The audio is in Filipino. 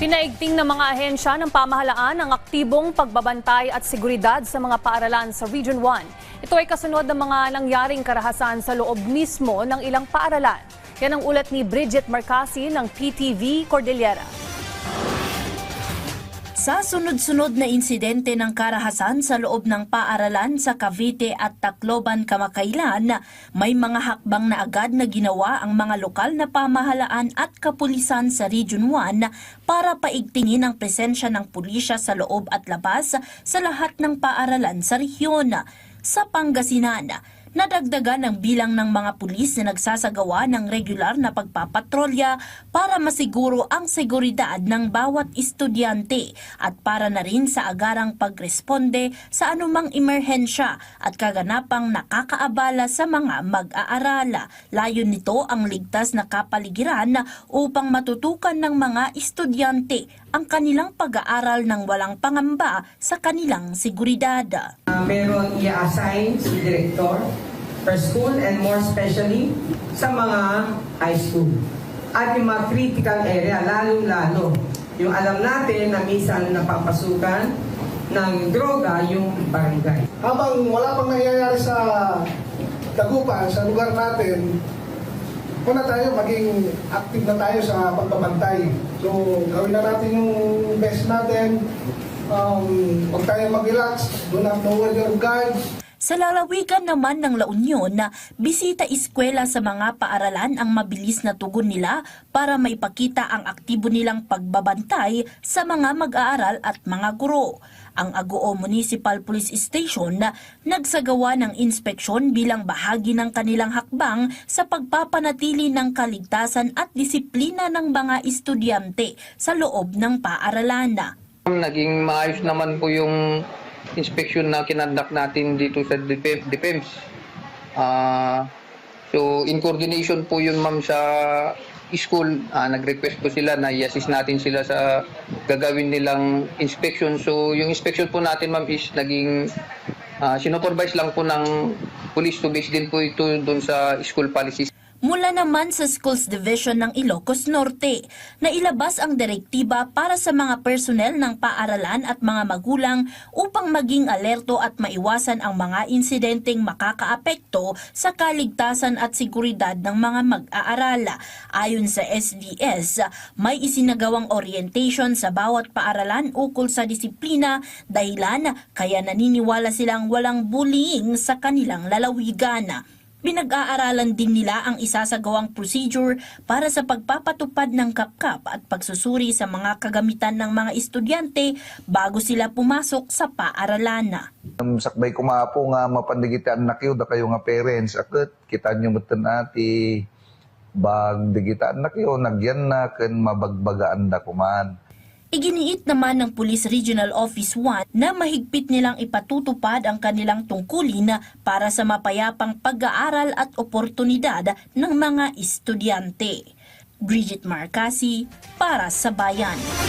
Pinaigting ng mga ahensya ng pamahalaan ang aktibong pagbabantay at seguridad sa mga paaralan sa Region 1. Ito ay kasunod ng mga nangyaring karahasan sa loob mismo ng ilang paaralan. Yan ang ulat ni Bridget Marcasi ng PTV Cordillera. Sa sunod-sunod na insidente ng karahasan sa loob ng paaralan sa Cavite at Tacloban kamakailan, may mga hakbang na agad na ginawa ang mga lokal na pamahalaan at kapulisan sa Region 1 para paigtingin ang presensya ng pulisya sa loob at labas sa lahat ng paaralan sa rehiyon. Sa Pangasinan, nadagdagan ang bilang ng mga pulis na nagsasagawa ng regular na pagpapatrolya para masiguro ang seguridad ng bawat estudyante at para na rin sa agarang pagresponde sa anumang emerhensya at kaganapang nakakaabala sa mga mag-aaral. Layon nito ang ligtas na kapaligiran upang matutukan ng mga estudyante ang kanilang pag-aaral ng walang pangamba sa kanilang seguridad. Meron i-assign si Director per school and more especially sa mga high school. At yung mga critical area, lalong-lalo. Yung alam natin na minsan napapasukan ng droga yung barangay. Habang wala pang nangyayari sa Dagupan, sa lugar natin, muna tayo, maging active na tayo sa pagbabantay. So, gawin na natin yung best natin. Huwag tayo mag-relax. Do not lower your guard. Sa lalawigan naman ng La Union, bisita eskwela sa mga paaralan ang mabilis na tugon nila para maipakita ang aktibo nilang pagbabantay sa mga mag-aaral at mga guro. Ang Agoo Municipal Police Station nagsagawa ng inspeksyon bilang bahagi ng kanilang hakbang sa pagpapanatili ng kaligtasan at disiplina ng mga estudyante sa loob ng paaralan. Naging maayos naman po yung inspection na kinandak natin dito sa DepEMS. So in coordination po yun ma'am sa school, nag-request po sila na i-assist natin sila sa gagawin nilang inspection. So yung inspection po natin ma'am is naging sinupervise lang po ng police to base din po ito doon sa school policies. Mula naman sa Schools Division ng Ilocos Norte, na ilabas ang direktiba para sa mga personnel ng paaralan at mga magulang upang maging alerto at maiwasan ang mga insidenteng makakaapekto sa kaligtasan at seguridad ng mga mag-aaral. Ayon sa SDS, may isinagawang orientation sa bawat paaralan ukol sa disiplina, dahilan kaya naniniwala silang walang bullying sa kanilang lalawigan. Pinag-aaralan din nila ang isasagawang procedure para sa pagpapatupad ng kapkap at pagsusuri sa mga kagamitan ng mga estudyante bago sila pumasok sa paaralan. Sakbay kumapo nga mapandigitan na kayo da kayo nga parents akit kita nyo matan ati bag digitaan na kayo nagyan na ken mabagbagaan da kuman. Iginiit naman ng Police Regional Office 1 na mahigpit nilang ipatutupad ang kanilang tungkulin para sa mapayapang pag-aaral at oportunidad ng mga estudyante. Bridget Marcasi para sa Bayan.